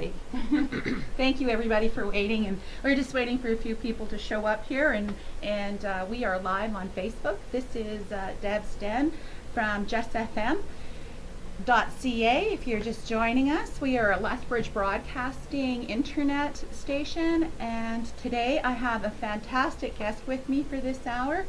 everybody. Thank you everybody for waiting, and we're just waiting for a few people to show up here, and we are live on Facebook. This is Debbz Den from JustFM.ca. If you're just joining us, we are a Lethbridge Broadcasting internet station, and today I have a fantastic guest with me for this hour,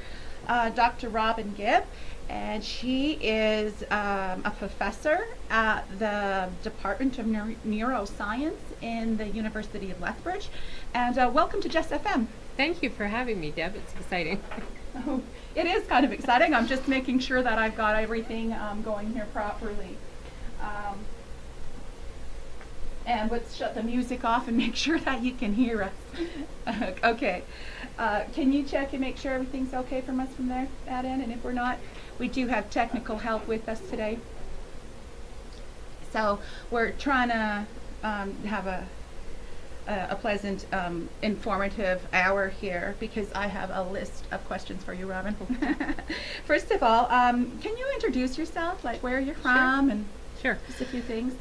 Dr. Robin Gibb. And she is a professor at the Department of Neuroscience in the University of Lethbridge. And welcome to Just FM. Thank you for having me, Deb. It's exciting. Oh, it is kind of exciting. I'm just making sure that I've got everything going here properly. And let's shut the music off and make sure that you can hear us. Okay. Can you check and make sure everything's okay from us from there, that end? And if we're not, we do have technical help with us today. So we're trying to have a pleasant, informative hour here, because I have a list of questions for you, Robin. First of all, can you introduce yourself, like where you're from? Sure. And Sure. just a few things.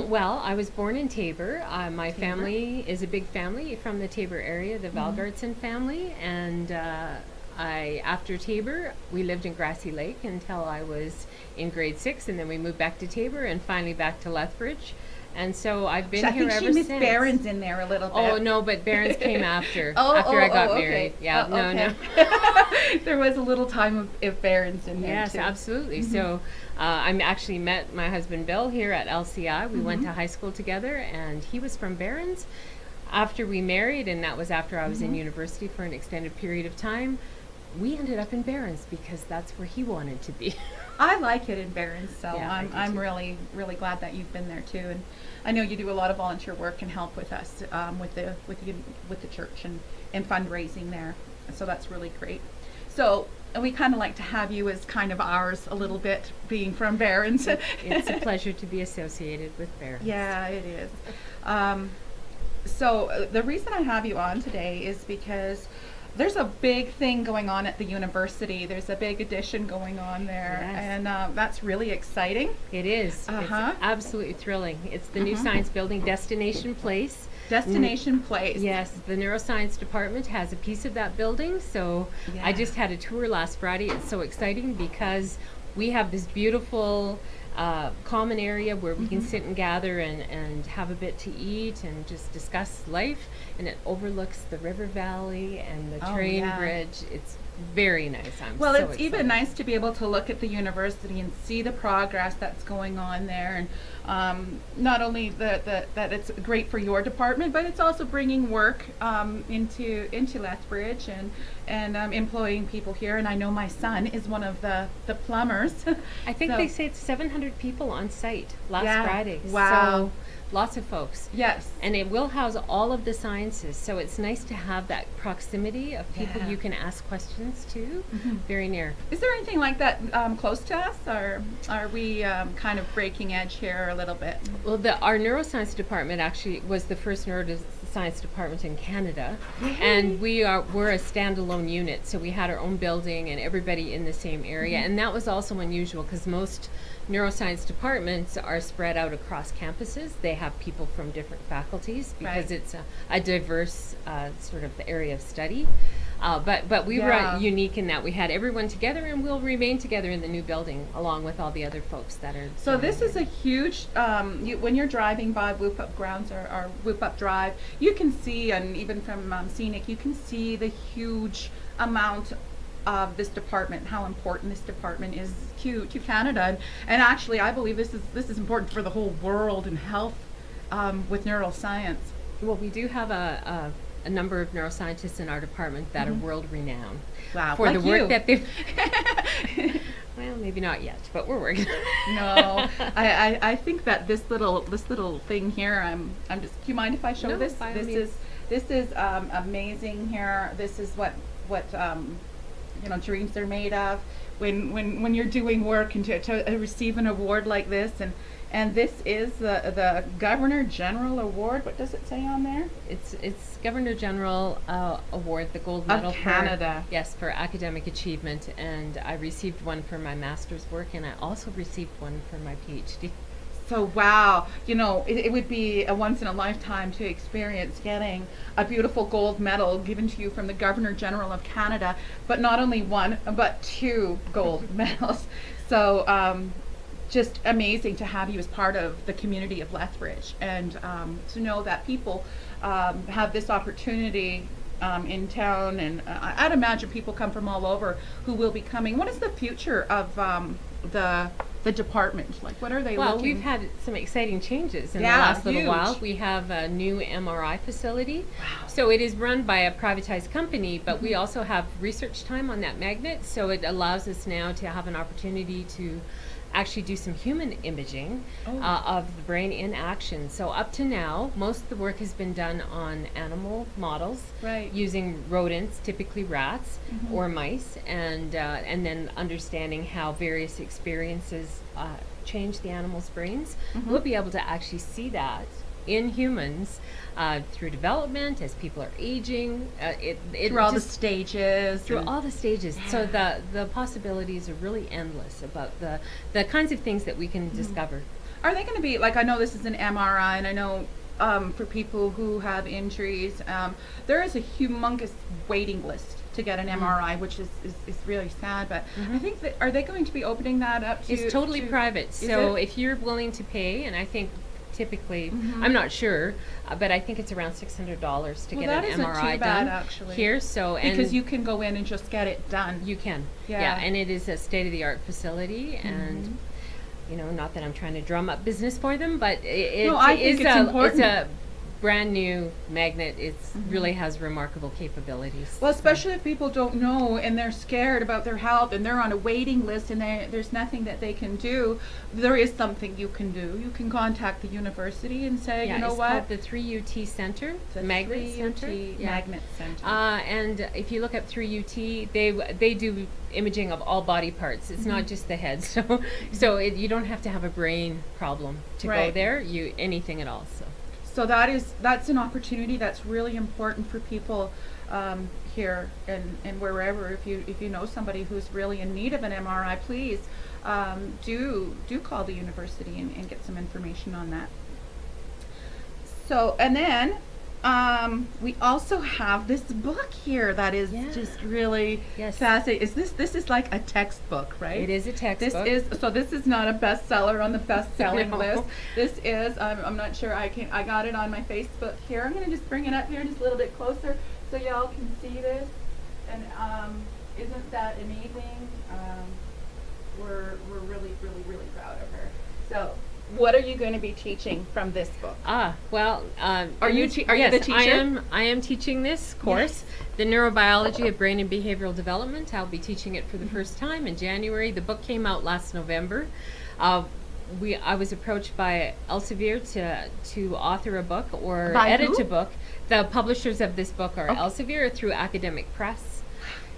Well, I was born in Tabor. My family is a big family from the Tabor area, the Valgartson family, and after Tabor, we lived in Grassy Lake until I was in grade 6, and then we moved back to Tabor and finally back to Lethbridge. And so I've been here ever since. I think she missed Barron's in there a little bit. Oh, no, but Barron's came after I got married. Yeah, no. There was a little time of Barron's in there, yes, too. absolutely. So I actually met my husband Bill here at LCI. We went to high school together, and he was from Barron's. After we married, and that was after I was in university for an extended period of time, we ended up in Barron's because that's where he wanted to be. I like it in Barron's, so Yeah, I'm really glad that you've been there too. And I know you do a lot of volunteer work and help with us with the church and fundraising there. So that's really great. So we kind of like to have you as kind of ours a little bit, being from Barron's. It's a pleasure to be associated with Barron's. Yeah, it is. So the reason I have you on today is because there's a big thing going on at the university. There's a big addition going on there, Yes. and that's really exciting. It is. Uh-huh. It's absolutely thrilling. It's the new science building, Destination Place. Destination Place. Yes, the neuroscience department has a piece of that building. So Yeah. I just had a tour last Friday. It's so exciting because we have this beautiful common area where we can sit and gather and have a bit to eat and just discuss life. And it overlooks the river valley and the train yeah. bridge. It's very nice. Well, so it's excited. even nice to be able to look at the university and see the progress that's going on there, and not only that it's great for your department, but it's also bringing work into Lethbridge and employing people here. And I know my son is one of the plumbers. I think So- they say it's 700 people on site last Yeah. Friday. Wow. So lots of folks. Yes. And it will house all of the sciences. So it's nice to have that proximity of people Yeah. you can ask questions to very near. Is there anything like that close to us, or are we kind of breaking edge here a little bit? Well, our neuroscience department actually was the first neuroscience department in Canada. And we're a standalone unit. So we had our own building and everybody in the same area. And that was also unusual because most neuroscience departments are spread out across campuses. They have people from different faculties because Right. it's a diverse sort of area of study. But we Yeah. were unique in that we had everyone together, and we'll remain together in the new building along with all the other folks that are. So this is a huge, when you're driving by Whoop Up Grounds or Whoop Up Drive, you can see, and even from Scenic, you can see the huge amount of this department, how important this department is to Canada. And actually, I believe this is important for the whole world and health with neuroscience. Well, we do have a number of neuroscientists in our department that are world renowned Wow, for like the work you. that they've. Well, maybe not yet, but we're working. No, I think that this little thing here, I'm just. Do you mind if I show No, this? by all This means. is amazing here. This is what dreams are made of. When you're doing work and to receive an award like this, and this is the Governor General Award. What does it say on there? It's Governor General Award, the gold medal Of Canada. for academic achievement, and I received one for my master's work, and I also received one for my PhD. So wow, it would be a once in a lifetime to experience getting a beautiful gold medal given to you from the Governor General of Canada, but not only one, but two gold medals. So just amazing to have you as part of the community of Lethbridge, and to know that people have this opportunity in town, and I'd imagine people come from all over who will be coming. What is the future of the department? Like, what are they Well, looking? we've had some exciting changes in the Yeah, last little huge. while. We have a new MRI facility. Wow. So it is run by a privatized company, but we also have research time on that magnet. So it allows us now to have an opportunity to actually do some human imaging of the brain in action. So up to now, most of the work has been done on animal models, Right. using rodents, typically rats or mice, and then understanding how various experiences change the animals' brains. We'll be able to actually see that in humans through development as people are aging. Through all the stages. Through all the stages. So the possibilities are really endless about the kinds of things that we can discover. Are they going to be, like, I know this is an MRI, and I know for people who have injuries, there is a humongous waiting list to get an MRI, which is really sad. But I think that, are they going to be opening that up to... It's totally private. Is So it? if you're willing to pay, and I think typically, I'm not sure, but I think it's around $600 to get that an isn't MRI too bad, done actually. here. So and Because you can go in and just get it done. you can, Yeah. and it is a state-of-the-art facility, and not that I'm trying to drum up business for them, but No, I think it's important. It's a brand new magnet. It's really has remarkable capabilities. Well, So- especially if people don't know and they're scared about their health and they're on a waiting list and there's nothing that they can do, there is something you can do. You can contact the university and say, yeah, you know it's what? called the 3UT Center, The Magnet 3UT Center. Yeah. Magnet Center. And if you look up 3UT, they do imaging of all body parts. It's not just the head. So you don't have to have a brain problem to go Right. there. Anything at all. So that's an opportunity that's really important for people here and wherever. If you know somebody who's really in need of an MRI, please do call the university and get some information on that. So, and then we also have this book here that is Yeah. just really Yes. fascinating. This is like a textbook, right? It is a textbook. This is not a bestseller on the best-selling No. list. This is, I'm not sure, I got it on my Facebook here. I'm going to just bring it up here just a little bit closer so y'all can see this. And isn't that amazing? We're really, really, really proud of her. So, what are you going to be teaching from this book? Well, Are you yes, the teacher? I am teaching this course, the neurobiology of brain and behavioral development. I'll be teaching it for the first time in January. The book came out last November. I was approached by Elsevier to author a book or By edit who? a book. The publishers of this book are Okay. Elsevier through Academic Press.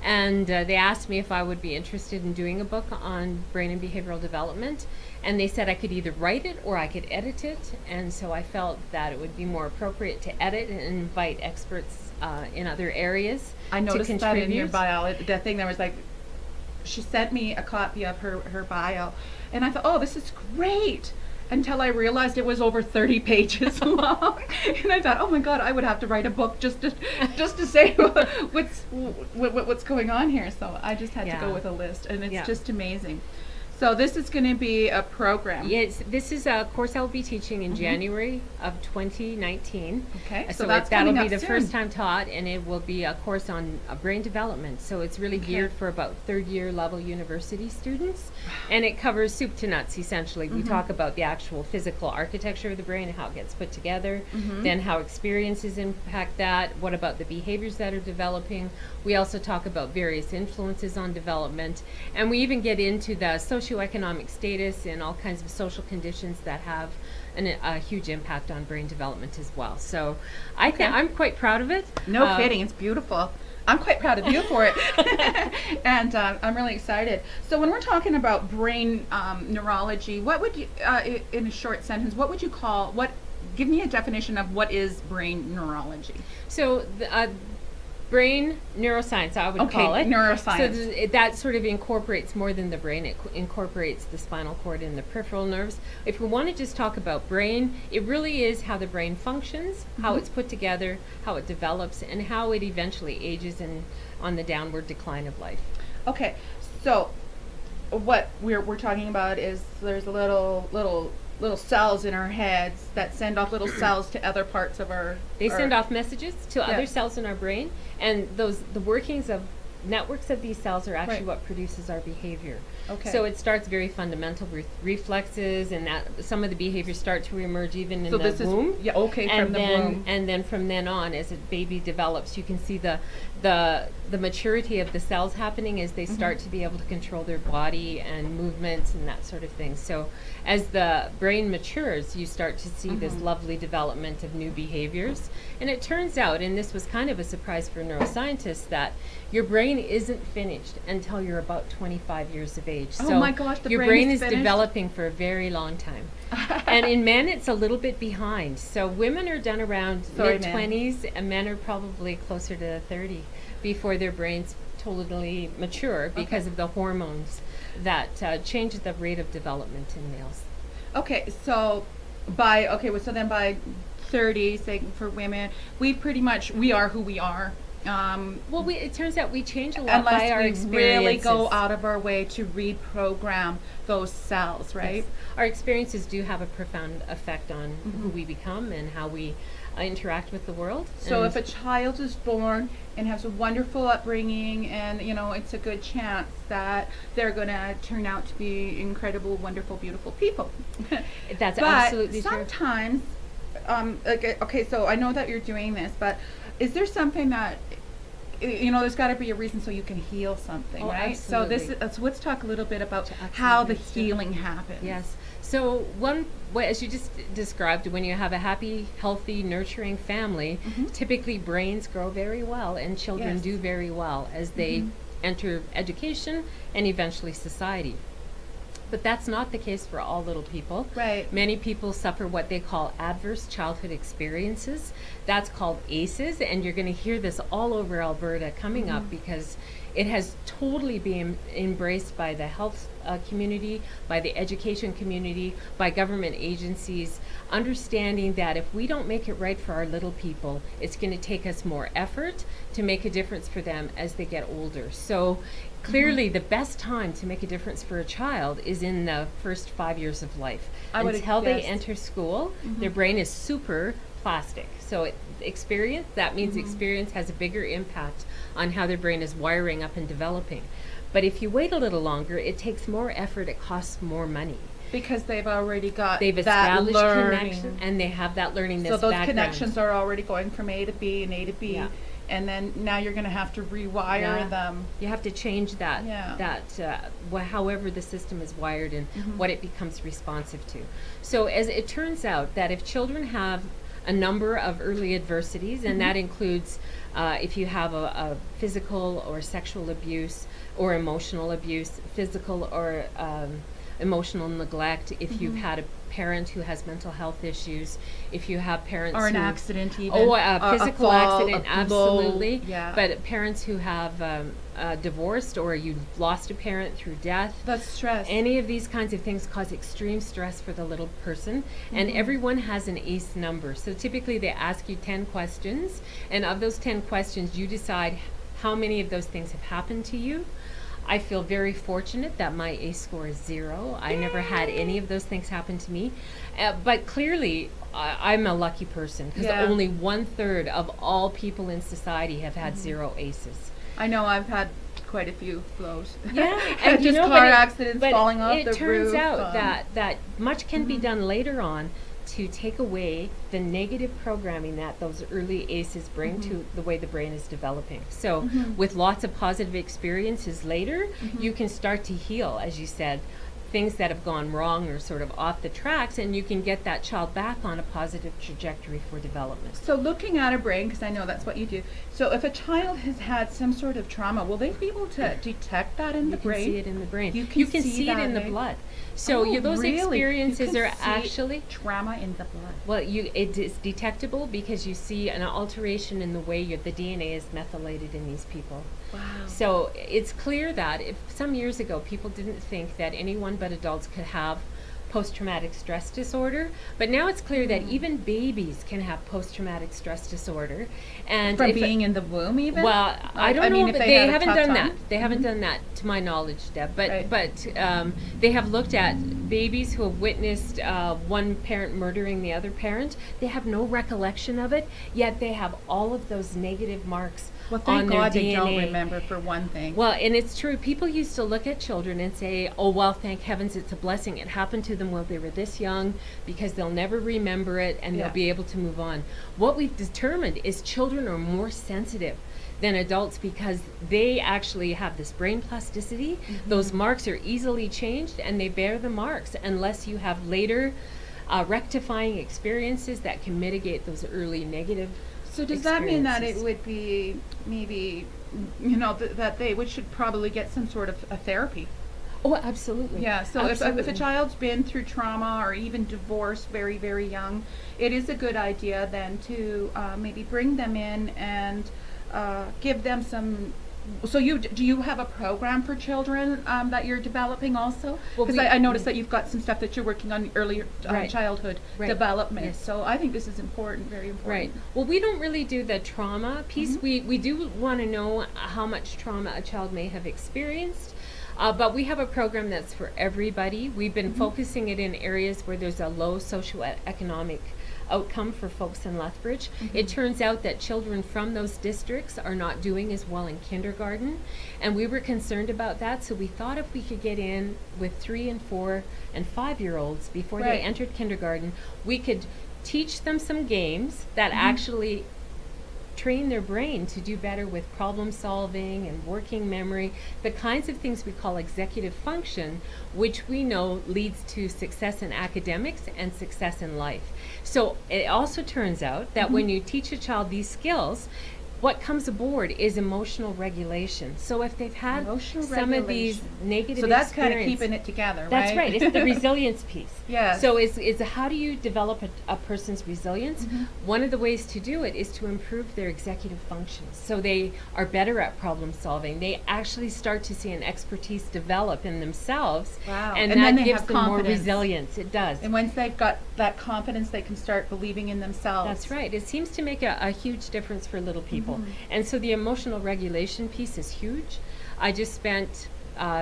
And they asked me if I would be interested in doing a book on brain and behavioral development. And they said I could either write it or I could edit it. And so I felt that it would be more appropriate to edit and invite experts in other areas I to noticed that in your contribute. bio, the thing that was like, she sent me a copy of her bio, and I thought, oh, this is great, until I realized it was over 30 pages long, and I thought, oh my God, I would have to write a book just to say what's going on here. So I just had to go Yeah. with a list, and it's Yeah. just amazing. So this is going to be a program. Yes, this is a course I'll be teaching in January of 2019. Okay, so So that's that'll coming be up the soon. first time taught, and it will be a course on brain development. So it's really geared for about third-year level university students, and it covers soup to nuts, essentially. We talk about the actual physical architecture of the brain and how it gets put together, then how experiences impact that, what about the behaviors that are developing. We also talk about various influences on development, and we even get into the socioeconomic status and all kinds of social conditions that have a huge impact on brain development as well. So I think I'm quite proud of it. No kidding, it's beautiful. I'm quite proud of you for it. And I'm really excited. So when we're talking about brain neurology, what would you, in a short sentence, what would you call, give me a definition of what is brain neurology? So brain neuroscience, I would call it. Neuroscience. So that sort of incorporates more than the brain. It incorporates the spinal cord and the peripheral nerves. If we want to just talk about brain, it really is how the brain functions, how it's put together, how it develops, and how it eventually ages and on the downward decline of life. Okay, so what we're talking about is there's a little cells in our heads that send off little cells to other parts of our. They send off messages to Yeah. other cells in our brain, and the workings of networks of these cells are actually Right. what produces our behavior. Okay. So it starts very fundamental with reflexes, and that some of the behaviors start to emerge even in So the this womb. is from And the then womb. and then from then on, as a baby develops, you can see the maturity of the cells happening as they start to be able to control their body and movements and that sort of thing. So as the brain matures, you start to see this lovely development of new behaviors. And it turns out, and this was kind of a surprise for neuroscientists, that your brain isn't finished until you're about 25 years of age. Oh So my gosh, the your brain brain is is finished? developing for a very long time. And in men, it's a little bit behind. So women are done around Sorry, mid-20s, and men are probably closer to 30 before their brains totally mature because of the hormones that change the rate of development in males. Okay, so then by 30, say for women, we are who we are. Well, it turns out we change a lot by Unless our we experiences. really go out of our way to reprogram those cells, right? Yes. Our experiences do have a profound effect on who we become and how we interact with the world. So And if a child is born and has a wonderful upbringing, and it's a good chance that they're going to turn out to be incredible, wonderful, beautiful people. that's But absolutely true. sometimes, okay, so I know that you're doing this, but is there something that there's got to be a reason so you can heal something, Oh, right? absolutely. So let's talk a little bit about Absolutely. how the healing happens. Yes. So as you just described, when you have a happy, healthy, nurturing family, typically brains grow very well and children Yes. do very well as they enter education and eventually society. But that's not the case for all little people. Right. Many people suffer what they call adverse childhood experiences. That's called ACEs, and you're going to hear this all over Alberta coming up because it has totally been embraced by the health community, by the education community, by government agencies, understanding that if we don't make it right for our little people, it's going to take us more effort to make a difference for them as they get older. So clearly the best time to make a difference for a child is in the first 5 years of life. I would Until they guess. enter school, their brain is super plastic. So that means experience has a bigger impact on how their brain is wiring up and developing. But if you wait a little longer, it takes more effort, it costs more money. Because they've already got They've that established learning. connection, and they have that learning, this So those background. connections are already going from A to B and A to B, Yeah. and then now you're going to have to rewire Yeah. them. You have to change that, Yeah. however the system is wired and what it becomes responsive to. So as it turns out that if children have a number of early adversities, and that includes if you have a physical or sexual abuse or emotional abuse, physical or emotional neglect, if you've had a parent who has mental health issues, if you have parents Or an who accident even. Oh, or a physical fall, accident, a blow, absolutely. yeah. But parents who have divorced, or you lost a parent through death, That's stress. any of these kinds of things cause extreme stress for the little person. And everyone has an ACE number. So typically they ask you 10 questions, and of those 10 questions, you decide how many of those things have happened to you. I feel very fortunate that my ACE score is 0. I never had any of those things happen to me. But clearly, I'm a lucky person because Yeah. only 1/3 of all people in society have had 0 ACEs. I know I've had quite a few blows. Yeah, and just car accidents, but falling off it the turns roof. out that much can be done later on to take away the negative programming that those early ACEs bring to the way the brain is developing. So with lots of positive experiences later, you can start to heal, as you said, things that have gone wrong or sort of off the tracks, and you can get that child back on a positive trajectory for development. So looking at a brain, because I know that's what you do. So if a child has had some sort of trauma, will they be able to detect that in the brain? You can see it in the brain. You can see it in the blood. So those really? experiences You are can see actually trauma in the blood. well, it is detectable because you see an alteration in the way the DNA is methylated in these people. Wow. So it's clear that if some years ago people didn't think that anyone but adults could have post-traumatic stress disorder, but now it's clear that even babies can have post-traumatic stress disorder, and From being in the womb, even. well, I don't know, if but they they had a haven't tough done time? that. They haven't done that, to my knowledge, Deb. But Right. they have looked at babies who have witnessed one parent murdering the other parent. They have no recollection of it, yet they have all of those negative marks Well, on thank their God DNA. they don't remember, for one thing. Well, and it's true. People used to look at children and say, oh, well, thank heavens it's a blessing. It happened to them while they were this young because they'll never remember it and Yeah. they'll be able to move on. What we've determined is children are more sensitive than adults because they actually have this brain plasticity. Those marks are easily changed and they bear the marks unless you have later rectifying experiences that can mitigate those early negative So does that mean that it experiences. would be maybe, that they should probably get some sort of a therapy? Oh, absolutely. Yeah, so if a Absolutely. child's been through trauma or even divorce very, very young, it is a good idea then to maybe bring them in and give them some. So do you have a program for children that you're developing also? Well, Because we- I noticed that you've got some stuff that you're working on earlier Right. childhood Right. development. Yes. So I think this is important, very Right. important. Well, we don't really do the trauma piece. We do want to know how much trauma a child may have experienced. But we have a program that's for everybody. We've been focusing it in areas where there's a low socioeconomic outcome for folks in Lethbridge. It turns out that children from those districts are not doing as well in kindergarten, and we were concerned about that, so we thought if we could get in with 3 and 4 and 5-year-olds before Right. they entered kindergarten, we could teach them some games that actually train their brain to do better with problem solving and working memory, the kinds of things we call executive function, which we know leads to success in academics and success in life. So it also turns out that when you teach a child these skills, what comes aboard is emotional regulation. So if they've had Emotional some of these regulation. negative So that's kind of experience- keeping it together, right? That's right. It's the resilience piece. Yes. So it's how do you develop a person's resilience? One of the ways to do it is to improve their executive functions. So they are better at problem solving. They actually start to see an expertise develop in themselves. Wow. And And that then they gives have them more confidence. resilience. It does. And once they've got that confidence, they can start believing in themselves. That's right. It seems to make a huge difference for little people. And so the emotional regulation piece is huge. I just spent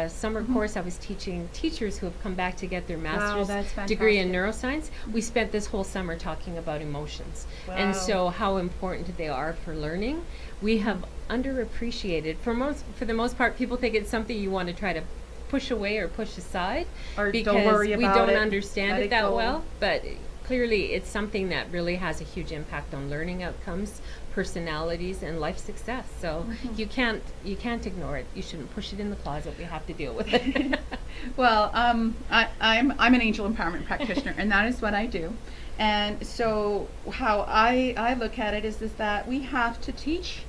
summer course, I was teaching teachers who have come back to get their master's that's degree in fantastic. neuroscience. We spent this whole summer talking about emotions and Wow. so how important they are for learning. We have underappreciated. For the most part, people think it's something you want to try to push away or push aside Or don't because worry we about don't it, understand let it it that go. well. But clearly, it's something that really has a huge impact on learning outcomes, personalities, and life success. So you can't ignore it. You shouldn't push it in the closet. We have to deal with it. Well, I'm an angel empowerment practitioner, and that is what I do. And so how I look at it is that we have to teach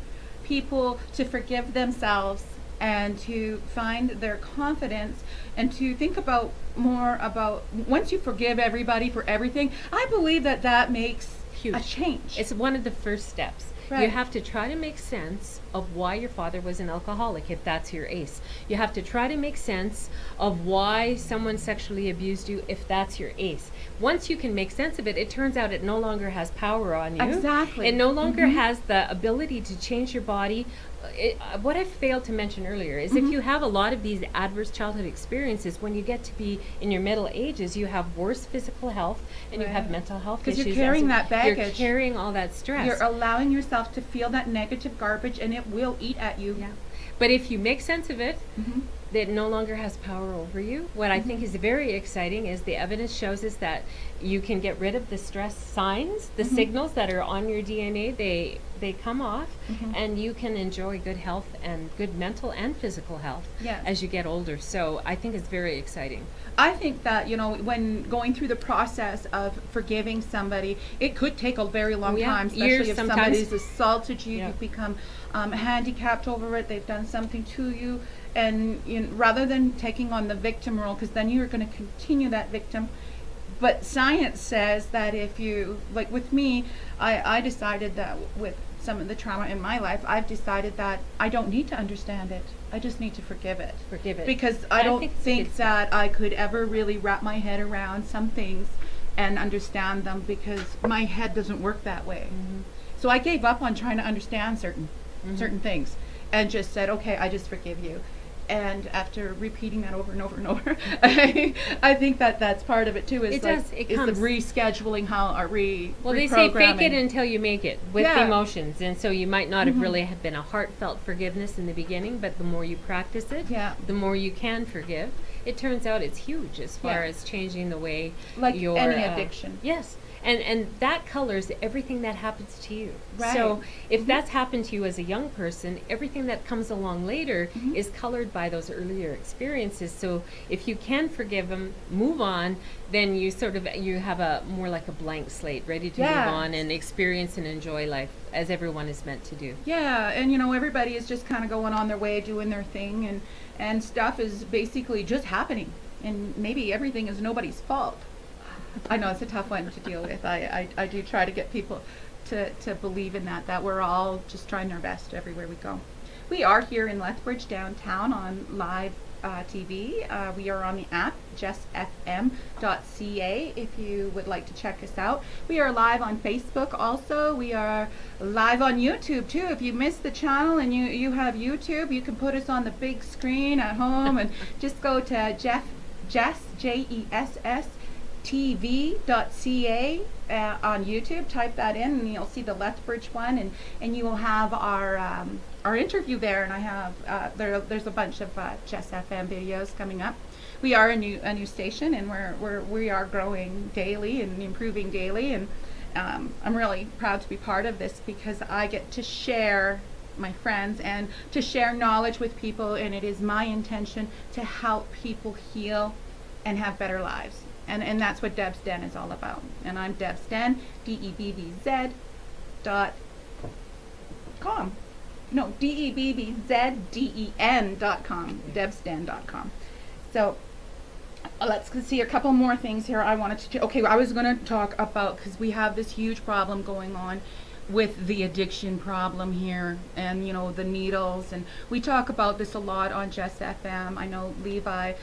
people to forgive themselves and to find their confidence and to think about more about once you forgive everybody for everything, I believe that makes Huge. a change. It's one of the first steps. You Right. have to try to make sense of why your father was an alcoholic, if that's your ace. You have to try to make sense of why someone sexually abused you, if that's your ace. Once you can make sense of it, it turns out it no longer has power on you. Exactly. It no longer has the ability to change your body. What I failed to mention earlier is if you have a lot of these adverse childhood experiences, when you get to be in your middle ages, you have worse physical health and you have Right. mental health 'Cause issues. you're carrying as that You're baggage. carrying all that stress. You're allowing yourself to feel that negative garbage, and it will eat at you. Yeah. But if you make sense of it, that no longer has power over you. What I think is very exciting is the evidence shows us that you can get rid of the stress signs, the signals that are on your DNA. They come off, and you can enjoy good health and good mental and physical health as you get older. So I think it's very exciting. I think that, when going through the process of forgiving somebody, it could take a very long time, especially Years if sometimes. somebody's assaulted you, you've become handicapped over it, they've done something to you, and rather than taking on the victim role, because then you're going to continue that victim. But science says that if you, like with me, I decided that with some of the trauma in my life, I've decided that I don't need to understand it. I just need to forgive it. Forgive it. Because I don't think think that I could ever really wrap my head around some things and understand them, because my head doesn't work that way. So I gave up on trying to understand certain things and just said, okay, I just forgive you. And after repeating that over and over and over, I think that that's part of it too. Is the rescheduling, Well, they say fake it until you make it with emotions, and so you might not have really have been a heartfelt forgiveness in the beginning, but the more you practice it, the more you can forgive. It turns out it's huge as far as changing the way your any addiction. Yes. And that colors everything that happens to you. Right. So if that's happened to you as a young person, everything that comes along later is colored by those earlier experiences. So if you can forgive them, move on, then you have a more like a blank slate, ready to move on and experience and enjoy life as everyone is meant to do. Yeah, and everybody is just kind of going on their way, doing their thing, and stuff is basically just happening, and maybe everything is nobody's fault. I know it's a tough one to deal with. I do try to get people to believe in that we're all just trying our best everywhere we go. We are here in Lethbridge downtown on live TV. We are on the app, justfm.ca, if you would like to check us out. We are live on Facebook also. We are live on YouTube too. If you missed the channel and you have YouTube, you can put us on the big screen at home and just go to Jess, Jess, tv.ca on YouTube. Type that in and you'll see the Lethbridge one, and you will have our interview there, and I have there's a bunch of Jess FM videos coming up. We are a new station, and we are growing daily and improving daily, and I'm really proud to be part of this, because I get to share my friends and to share knowledge with people, and it is my intention to help people heal and have better lives. And that's what Debbz Den is all about. And I'm Debbz Den, DEBBZ.com. No, DEBBZDEN.com, DebbzDen.com. So let's see a couple more things here I wanted to. Okay, I was going to talk about, because we have this huge problem going on with the addiction problem here, and the needles, and we talk about this a lot on Jess FM. I know Levi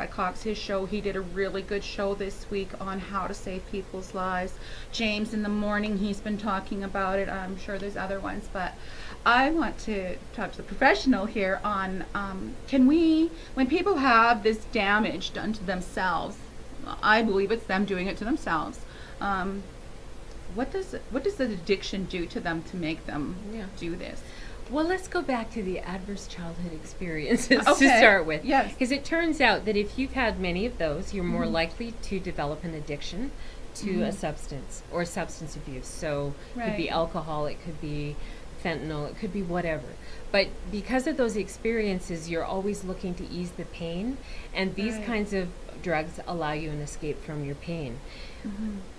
Cox, his show, he did a really good show this week on how to save people's lives. James in the morning, he's been talking about it. I'm sure there's other ones, but I want to talk to the professional here on when people have this damage done to themselves, I believe it's them doing it to themselves. What does the addiction do to them to make them do this? Well, let's go back to the adverse childhood experiences to start with. Yes. Because it turns out that if you've had many of those, you're more likely to develop an addiction to a substance or substance abuse. So it could be alcohol, it could be fentanyl, it could be whatever. But because of those experiences, you're always looking to ease the pain, and these kinds of drugs allow you an escape from your pain.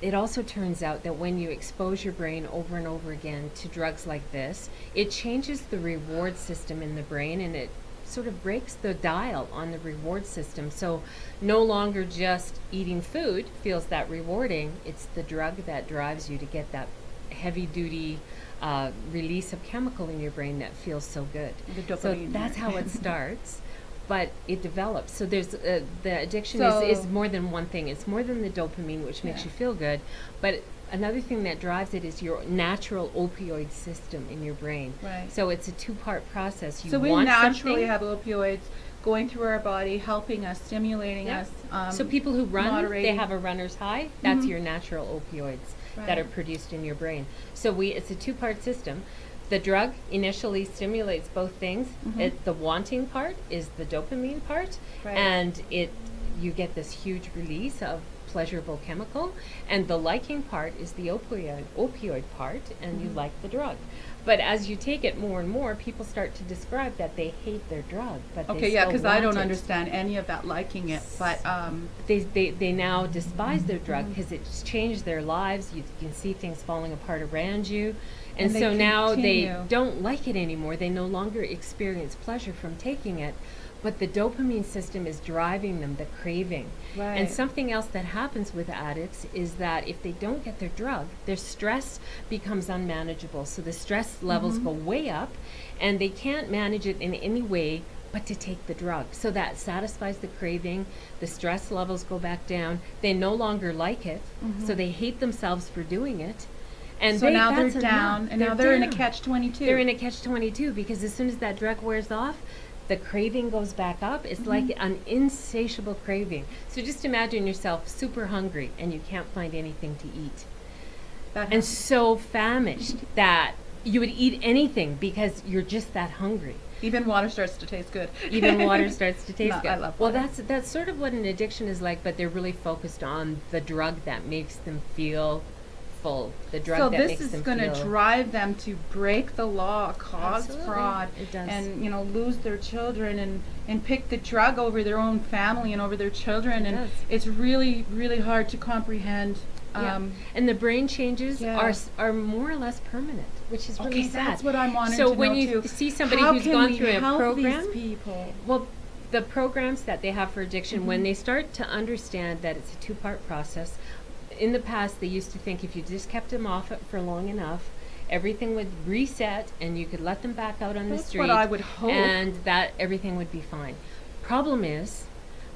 It also turns out that when you expose your brain over and over again to drugs like this, it changes the reward system in the brain, and it sort of breaks the dial on the reward system. So no longer just eating food feels that rewarding, it's the drug that drives you to get that heavy duty release of chemical in your brain that feels so good. The dopamine. So that's how it starts. But it develops. So there's the addiction is more than one thing. It's more than the dopamine, which makes you feel good. But another thing that drives it is your natural opioid system in your brain. Right. So it's a two-part process. So we naturally have opioids going through our body, helping us, stimulating us. So people who run, moderating. they have a runner's high. That's your natural opioids that are produced in your brain. So it's a two-part system. The drug initially stimulates both things. The wanting part is the dopamine part, Right. and you get this huge release of pleasurable chemical, and the liking part is the opioid part, and you like the drug. But as you take it more and more, people start to describe that they hate their drug, but Okay, they yeah, still because I don't want it. understand any of that liking it, but They now despise their drug because it's changed their lives. You can see things falling apart around you. And they so now they continue. don't like it anymore. They no longer experience pleasure from taking it, but the dopamine system is driving them, the craving. Right. And something else that happens with addicts is that if they don't get their drug, their stress becomes unmanageable. So the stress levels go way up, and they can't manage it in any way but to take the drug. So that satisfies the craving, the stress levels go back down, they no longer like it, so they hate themselves for doing it. And so now they're that's down, enough. and now they're in a down. catch-22. They're in a catch-22 because as soon as that drug wears off, the craving goes back up. It's like an insatiable craving. So just imagine yourself super hungry and you can't find anything to eat. That And happens. so famished that you would eat anything because you're just that hungry. Even water starts to taste good. Even water starts to taste No, good. I love well, water. that's sort of what an addiction is like, but they're really focused on the drug that makes them feel full. The drug So that this makes is them going to feel drive them to break the law, cause Absolutely. fraud, It does. and lose their children and pick the drug over their own family and over their children. It And does. it's really, really hard to comprehend. Yeah. And the brain changes Yeah. are more or less permanent, which is really Okay, sad. that's what I'm wanting so to when know you too. see somebody How who's can gone we through a help program, these people? well, the programs that they have for addiction, when they start to understand that it's a two-part process, in the past they used to think if you just kept them off it for long enough, everything would reset and you could let them back out on the That's street. what I would hope. And that everything would be fine. Problem is,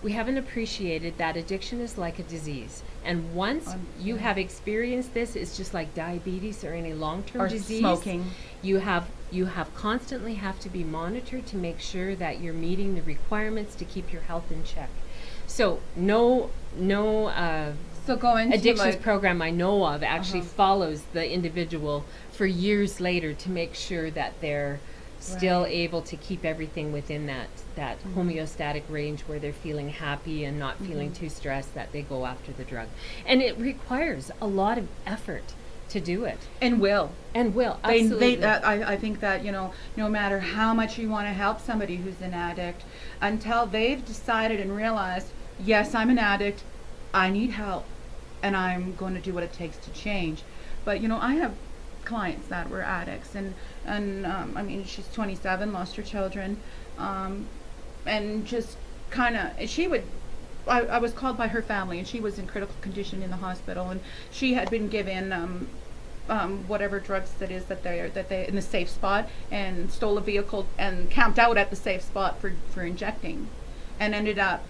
we haven't appreciated that addiction is like a disease. And once you have experienced this, it's just like diabetes or any long-term Or disease. smoking. You have constantly have to be monitored to make sure that you're meeting the requirements to keep your health in check. So no So going addictions to program I know of actually follows the individual for years later to make sure that they're still Right. able to keep everything within that homeostatic range where they're feeling happy and not feeling too stressed that they go after the drug. And it requires a lot of effort to do it. and will. And will, absolutely. I think that no matter how much you want to help somebody who's an addict, until they've decided and realized, yes, I'm an addict, I need help, and I'm going to do what it takes to change. But I have clients that were addicts, and I mean, she's 27, lost her children, and just kind of I was called by her family, and she was in critical condition in the hospital, and she had been given whatever drugs that they in the safe spot, and stole a vehicle and camped out at the safe spot for injecting, and ended up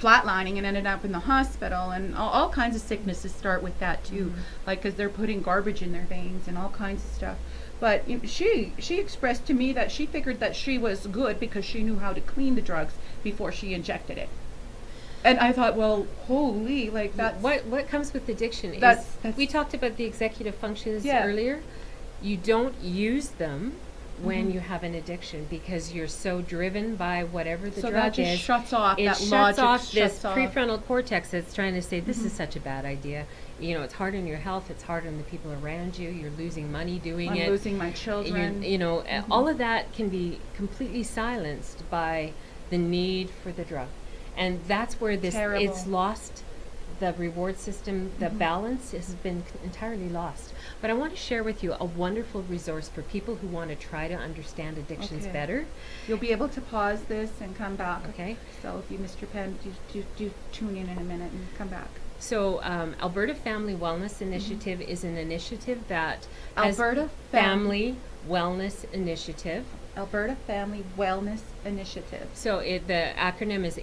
flatlining and ended up in the hospital. And all kinds of sicknesses start with that too, like because they're putting garbage in their veins and all kinds of stuff. But she expressed to me that she figured that she was good because she knew how to clean the drugs before she injected it. And I thought, well, holy, like that's what comes with addiction is That's- we talked about the executive functions Yeah. earlier. You don't use them when you have an addiction because you're so driven by whatever the so drug that just is. shuts off It that shuts logic. off this shuts off. prefrontal cortex that's trying to say this is such a bad idea. It's hard on your health. It's hard on the people around you. You're losing money doing I'm it. losing my children. All of that can be completely silenced by the need for the drug. And that's where Terrible. it's lost the reward system, the balance has been entirely lost. But I want to share with you a wonderful resource for people who want to try to understand addictions Okay. better. You'll be able to pause this and come back. Okay. So if you missed your pen, do tune in a minute and come back. So Alberta Family Wellness Initiative is an initiative that has Alberta Family Wellness Initiative. Alberta Family Wellness Initiative. So the acronym is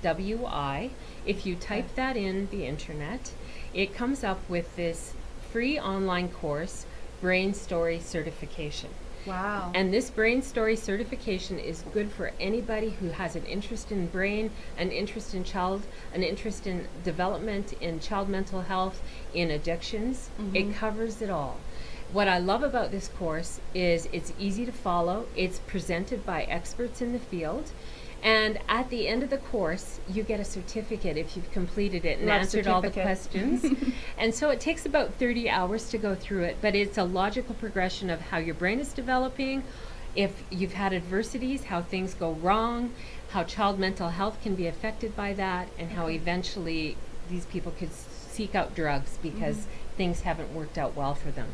AFWI. If you type that in the internet, it comes up with this free online course, Brain Story Certification. Wow. And this Brain Story Certification is good for anybody who has an interest in brain, an interest in child, an interest in development, in child mental health, in addictions. It covers it all. what I love about this course is it's easy to follow. It's presented by experts in the field. And at the end of the course, you get a certificate if you've completed it and answered all the questions. And so it takes about 30 hours to go through it, but it's a logical progression of how your brain is developing, if you've had adversities, how things go wrong, how child mental health can be affected by that, and how eventually these people could seek out drugs because things haven't worked out well for them.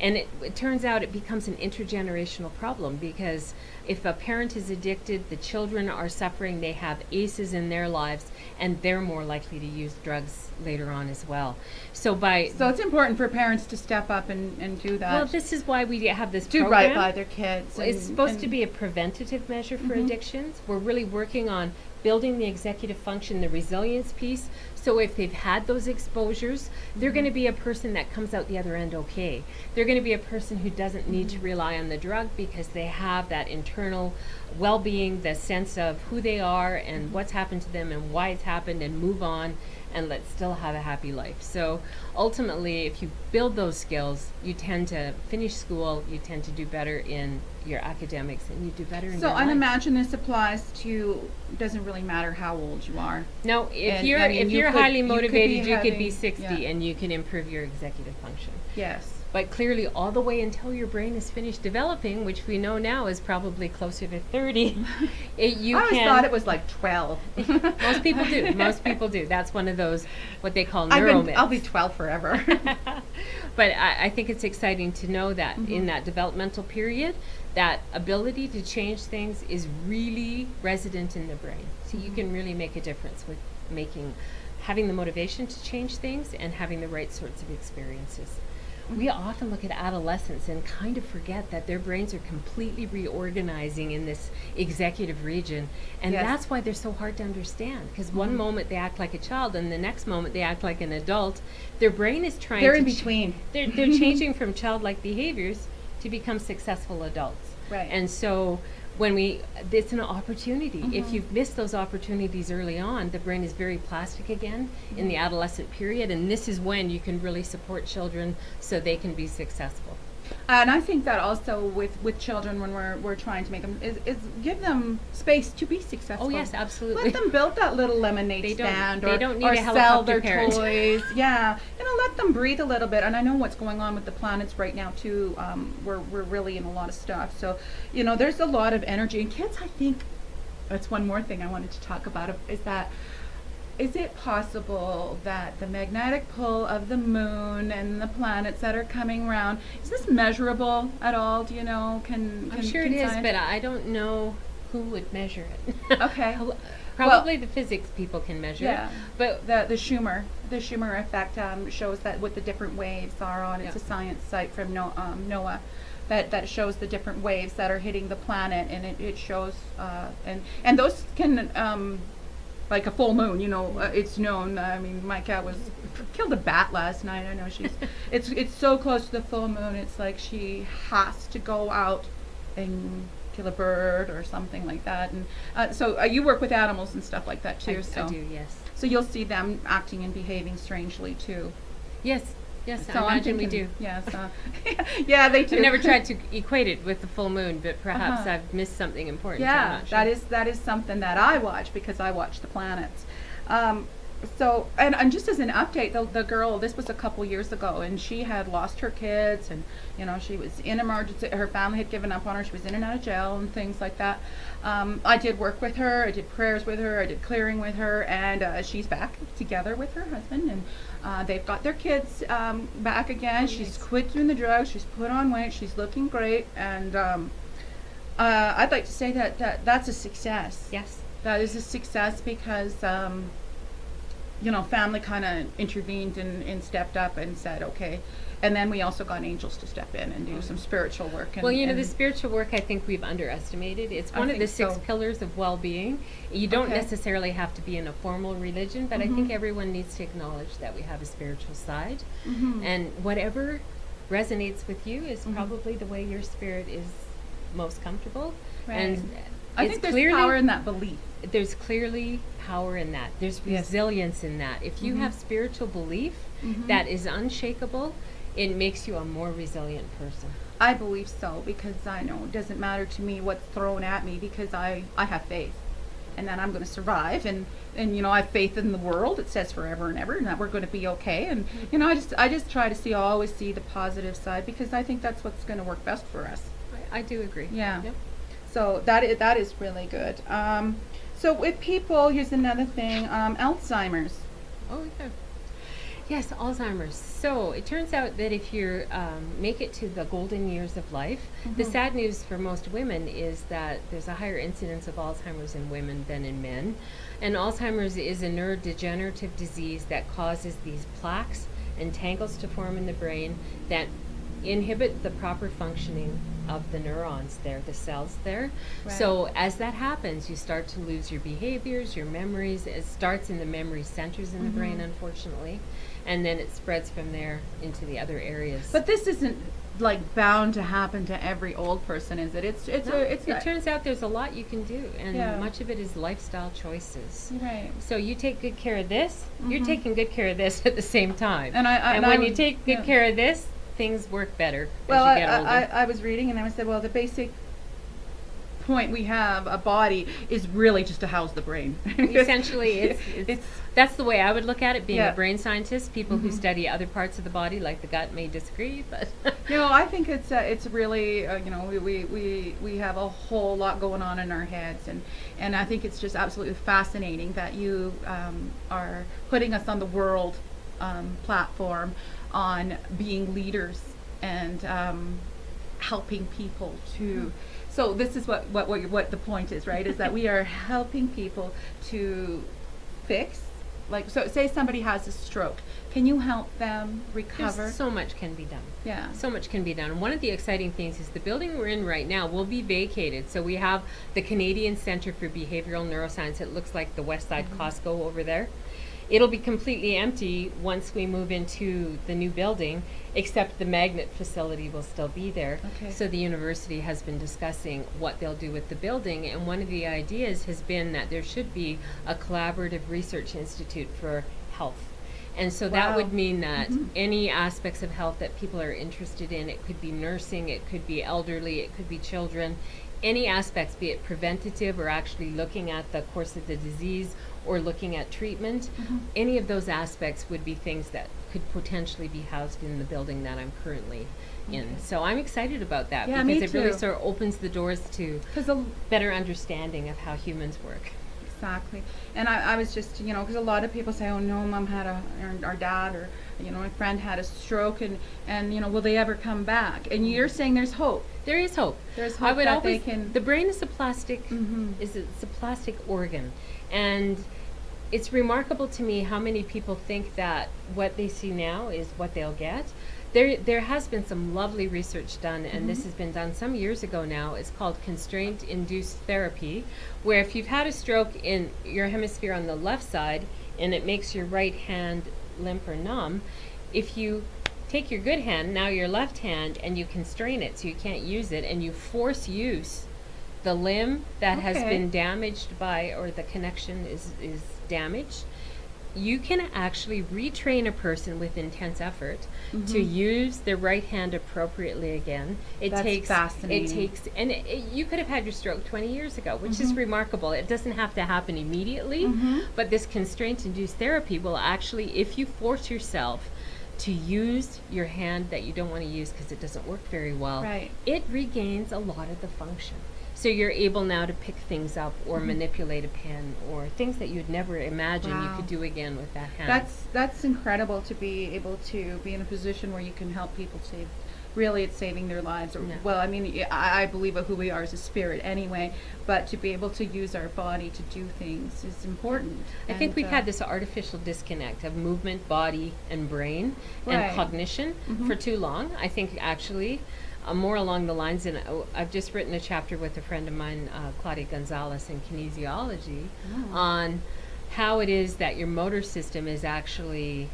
And it turns out it becomes an intergenerational problem, because if a parent is addicted, the children are suffering, they have ACEs in their lives, and they're more likely to use drugs later on as well. So it's important for parents to step up and do that. Well, this is why we have this do program. right by their kids. It's supposed to be a preventative measure for addictions. We're really working on building the executive function, the resilience piece. So if they've had those exposures, they're going to be a person that comes out the other end okay. They're going to be a person who doesn't need to rely on the drug because they have that internal well-being, the sense of who they are and what's happened to them and why it's happened, and move on and let's still have a happy life. So ultimately, if you build those skills, you tend to finish school, you tend to do better in your academics, and you do better in your life. So I imagine this applies to, doesn't really matter how old you are. No, if you're highly motivated, you could be 60 and you can improve your executive function. Yes. But clearly, all the way until your brain is finished developing, which we know now is probably closer to 30, I always thought it was like 12. Most people do. Most people do. That's one of those, what they call neuromyths. I'll be 12 forever. But I think it's exciting to know that in that developmental period, that ability to change things is really resident in the brain. So you can really make a difference with having the motivation to change things and having the right sorts of experiences. We often look at adolescents and kind of forget that their brains are completely reorganizing in this executive region. And that's why they're so hard to understand. Because one moment they act like a child and the next moment they act like an adult. Their brain is trying They're in between. They're changing from childlike behaviors to become successful adults. Right. And so it's an opportunity. If you've missed those opportunities early on, the brain is very plastic again in the adolescent period, and this is when you can really support children so they can be successful. And I think that also with children, when we're trying to make them, is give them space to be successful. Oh yes, absolutely. Let them build that little lemonade stand, they don't need or a sell helicopter their parent. toys. Yeah, let them breathe a little bit. And I know what's going on with the planets right now too. We're really in a lot of stuff. So there's a lot of energy. And kids, I think that's one more thing I wanted to talk about is it possible that the magnetic pull of the moon and the planets that are coming around, is this measurable at all? Do you know? I'm sure it is, but I don't know who would measure it. Okay. Probably the physics people can measure it. But the Schumer effect shows that what the different waves are on. It's a science site from NOAA. That shows the different waves that are hitting the planet, and it shows and those can like a full moon, it's known. I mean, my cat killed a bat last night. I know it's so close to the full moon. It's like she has to go out and kill a bird or something like that. And so you work with animals and stuff like that too. I do, yes. So you'll see them acting and behaving strangely too. Yes, so I imagine we do. Yes, yeah, they do. I've never tried to equate it with the full moon, but perhaps I've missed something important. Yeah, I'm not sure. that is something that I watch because I watch the planets. So, and just as an update, the girl, this was a couple years ago, and she had lost her kids, and she was in emergency. Her family had given up on her. She was in and out of jail and things like that. I did work with her. I did prayers with her. I did clearing with her, and she's back together with her husband, and they've got their kids back again. She's quit doing the drugs. She's put on weight. She's looking great, and I'd like to say that's a success. Yes, that is a success because family kind of intervened and stepped up and said, okay. And then we also got angels to step in and do some spiritual work. And, the spiritual work I think we've underestimated. It's one of the 6 pillars of well-being. You don't necessarily have to be in a formal religion, but I think everyone needs to acknowledge that we have a spiritual side. And whatever resonates with you is probably the way your spirit is most comfortable. Right. And I think there's power in that belief. There's clearly power in that. There's resilience in that. If you have spiritual belief that is unshakable, it makes you a more resilient person. I believe so, because I know it doesn't matter to me what's thrown at me, because I have faith, and that I'm going to survive, and I have faith in the world. It says forever and ever, and that we're going to be okay. And I just try to always see the positive side, because I think that's what's going to work best for us. I do agree. Yeah. Yep. So that is really good. So with people, here's another thing, Alzheimer's. Oh, yeah. Yes, Alzheimer's. So it turns out that if you make it to the golden years of life, the sad news for most women is that there's a higher incidence of Alzheimer's in women than in men. And Alzheimer's is a neurodegenerative disease that causes these plaques and tangles to form in the brain that inhibit the proper functioning of the neurons there, the cells there. Right. So as that happens, you start to lose your behaviors, your memories. It starts in the memory centers in the brain, unfortunately, and then it spreads from there into the other areas. But this isn't like bound to happen to every old person, is it? It turns out there's a lot you can do, and Yeah. much of it is lifestyle choices. Right. So you take good care of this, you're taking good care of this at the same time. And when you take good care of this, things work better Well, as you get older. I was reading, and I said, well, the basic point we have, a body, is really just to house the brain. Essentially, it's that's the way I would look at it, being Yeah. a brain scientist. People who study other parts of the body, like the gut, may disagree, but I think it's really we have a whole lot going on in our heads, and I think it's just absolutely fascinating that you are putting us on the world platform on being leaders and helping people to. So this is what the point is, right? Is that we are helping people to fix. Like, so say somebody has a stroke. Can you help them recover? so much can be done. Yeah. So much can be done. And one of the exciting things is the building we're in right now will be vacated. So we have the Canadian Centre for Behavioral Neuroscience. It looks like the West Side Costco over there. It'll be completely empty once we move into the new building, except the magnet facility will still be there. Okay. So the university has been discussing what they'll do with the building, and one of the ideas has been that there should be a collaborative research institute for health. And so that Wow. would mean that any aspects of health that people are interested in, it could be nursing, it could be elderly, it could be children, any aspects, be it preventative or actually looking at the course of the disease or looking at treatment, any of those aspects would be things that could potentially be housed in the building that I'm currently in. So I'm excited about that, Yeah, because me it really too. sort of opens the doors to better understanding of how humans work. Exactly. And I was just, because a lot of people say, oh no, mom had our dad, or, my friend had a stroke, and will they ever come back? And you're saying there's hope. There is hope. There's I hope would that always, they can. the brain is a plastic, it's a plastic organ, and it's remarkable to me how many people think that what they see now is what they'll get. There has been some lovely research done, and this has been done some years ago now. It's called constraint-induced therapy, where if you've had a stroke in your hemisphere on the left side and it makes your right hand limp or numb, if you take your good hand, now your left hand, and you constrain it so you can't use it, and you force use the limb that has Okay. been damaged by, or the connection is damaged, you can actually retrain a person with intense effort to use their right hand appropriately again. That's fascinating. You could have had your stroke 20 years ago, which is remarkable. It doesn't have to happen immediately, but this constraint-induced therapy will actually, if you force yourself to use your hand that you don't want to use because it doesn't work very well, Right. it regains a lot of the function. So you're able now to pick things up or manipulate a pen or things that you'd never imagine you Wow. could do again with that hand. That's incredible, to be able to be in a position where you can help people save. Really, it's saving their lives. Or, Yeah. well, I mean, I believe who we are as a spirit anyway, but to be able to use our body to do things is important. I think And, we've had this artificial disconnect of movement, body, and brain, Right. and cognition for too long. I think actually more along the lines, and I've just written a chapter with a friend of mine, Claudia Gonzalez, in kinesiology, on how it is that your motor system is actually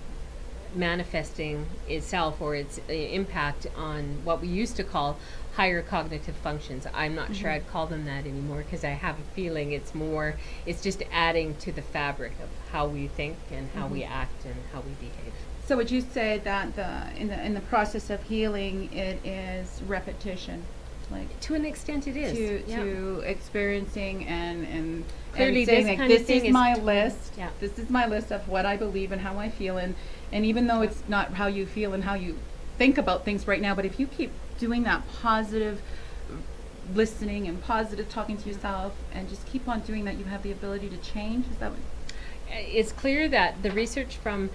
manifesting itself, or its impact on what we used to call higher cognitive functions. I'm not sure I'd call them that anymore, because I have a feeling it's just adding to the fabric of how we think and how we act and how we behave. So would you say that in the process of healing, it is repetition, like To an extent, it is. to experiencing and Clearly, saying this like, kind of this thing is is- my list. Yeah. This is my list of what I believe and how I feel, and even though it's not how you feel and how you think about things right now, but if you keep doing that positive listening and positive talking to yourself and just keep on doing that, you have the ability to change. Is that what? It's clear that the research from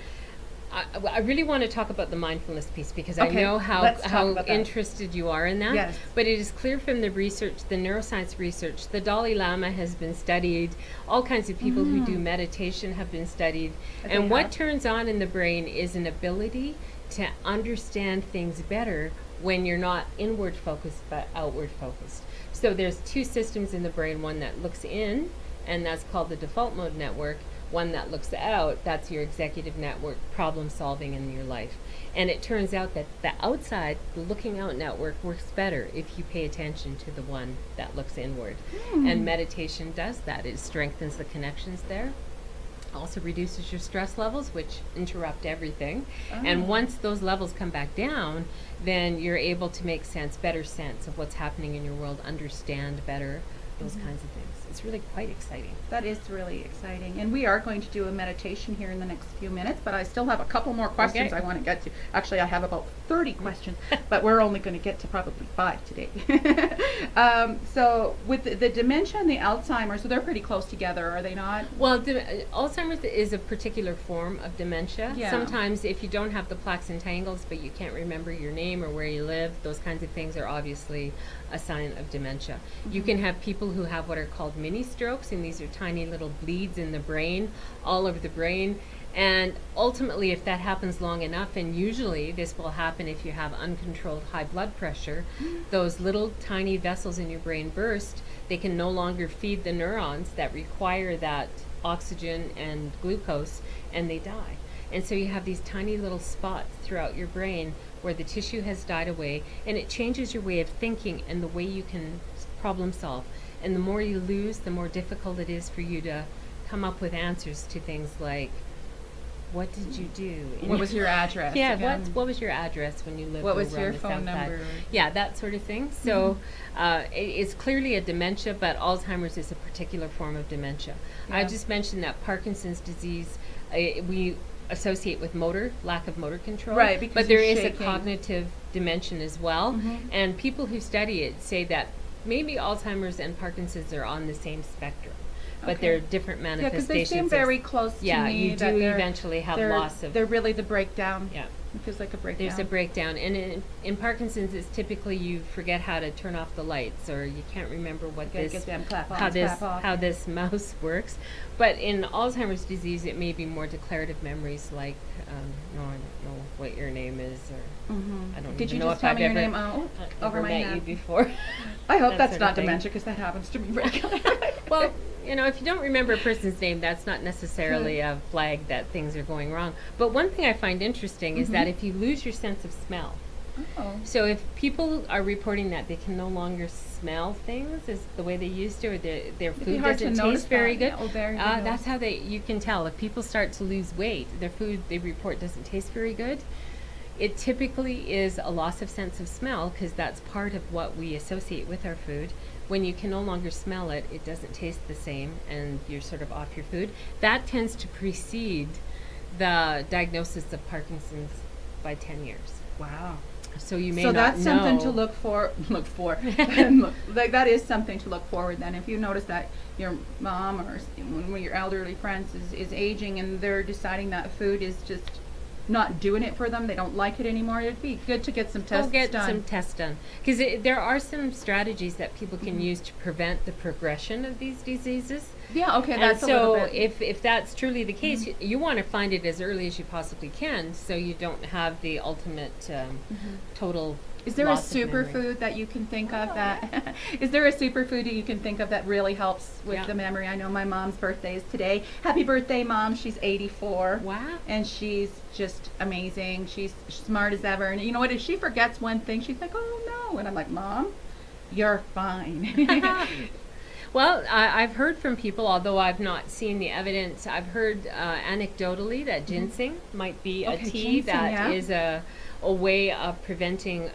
I really want to talk about the mindfulness piece because Okay, I know how let's talk about that. interested you are in that. Yes. But it is clear from the research, the neuroscience research, the Dalai Lama has been studied, all kinds of people who do meditation have been studied. Okay, And what how? turns on in the brain is an ability to understand things better when you're not inward focused but outward focused. So there's two systems in the brain, one that looks in, and that's called the default mode network. One that looks out, that's your executive network, problem solving in your life. And it turns out that the outside, the looking out network works better if you pay attention to the one that looks inward. And meditation does that. It strengthens the connections there. Also reduces your stress levels, which interrupt everything. And once those levels come back down, then you're able to make better sense of what's happening in your world, understand better, those kinds of things. It's really quite exciting. That is really exciting. And we are going to do a meditation here in the next few minutes, but I still have a couple more questions Okay. I want to get to. Actually, I have about 30 questions, but we're only going to get to probably 5 today. So with the dementia and the Alzheimer's, so they're pretty close together, are they not? Well, Alzheimer's is a particular form of dementia. Yeah. Sometimes if you don't have the plaques and tangles, but you can't remember your name or where you live, those kinds of things are obviously a sign of dementia. You can have people who have what are called mini strokes, and these are tiny little bleeds in the brain, all over the brain. And ultimately, if that happens long enough, and usually this will happen if you have uncontrolled high blood pressure, those little tiny vessels in your brain burst. They can no longer feed the neurons that require that oxygen and glucose, and they die. And so you have these tiny little spots throughout your brain where the tissue has died away, and it changes your way of thinking and the way you can problem solve. And the more you lose, the more difficult it is for you to come up with answers to things like, what did you do? What was your address? Yeah, again? what was your address when you lived What was over on your the phone south side? number? Yeah, that sort of thing. So it's clearly a dementia, but Alzheimer's is a particular form of dementia. I Yeah. just mentioned that Parkinson's disease, we associate with lack of motor control. Right, because but there you're is shaking. a cognitive dimension as well. Mhm. And people who study it say that maybe Alzheimer's and Parkinson's are on the same spectrum, but Okay. they're different Yeah, because manifestations. they seem of- very close to yeah, me. you that do they're- eventually have they're- loss of. They're really the breakdown. Yeah. It feels like a breakdown. There's a breakdown, and in Parkinson's, it's typically you forget how to turn off the lights, or you can't remember what Gotta this get them clap on, how this clap off. how this mouse works. But in Alzheimer's disease, it may be more declarative memories, like no, I don't know what your name is, or I don't Did even you know just if tell I've me your ever name over ever my met head? you before. I hope that that's sort not of thing. dementia, because that happens to me regularly. Well, if you don't remember a person's name, that's not necessarily a flag that things are going wrong. But one thing I find interesting is that if you lose your sense of smell, Oh. so if people are reporting that they can no longer smell things as the way they used to, or their be food hard to doesn't notice taste very that. good, Yeah, very good that's how you can tell. If people start to lose weight, their food they report doesn't taste very good. It typically is a loss of sense of smell, because that's part of what we associate with our food. When you can no longer smell it, it doesn't taste the same, and you're sort of off your food. That tends to precede the diagnosis of Parkinson's by 10 years. Wow. So you may So not that's something to know. look for. Like, that is something to look forward. Then, if you notice that your mom or one of your elderly friends is aging, and they're deciding that food is just not doing it for them, they don't like it anymore, it'd be good to get some tests Go get done. some tests done, because there are some strategies that people can use to prevent the progression of these diseases. Yeah, okay, And that's a little so bit. if that's truly the case, you want to find it as early as you possibly can, so you don't have the ultimate total. Is there a loss of memory. superfood that you can think of that? Is there a superfood that you can think of that really helps with Yeah. the memory? I know my mom's birthday is today. Happy birthday, Mom! She's 84. Wow. And she's just amazing. She's smart as ever. And you know what? If she forgets one thing, she's like, "Oh no!" And I'm like, "Mom, you're fine." Well, I've heard from people, although I've not seen the evidence. I've heard anecdotally that ginseng might be a Okay, tea ginseng, that yeah. is a way of preventing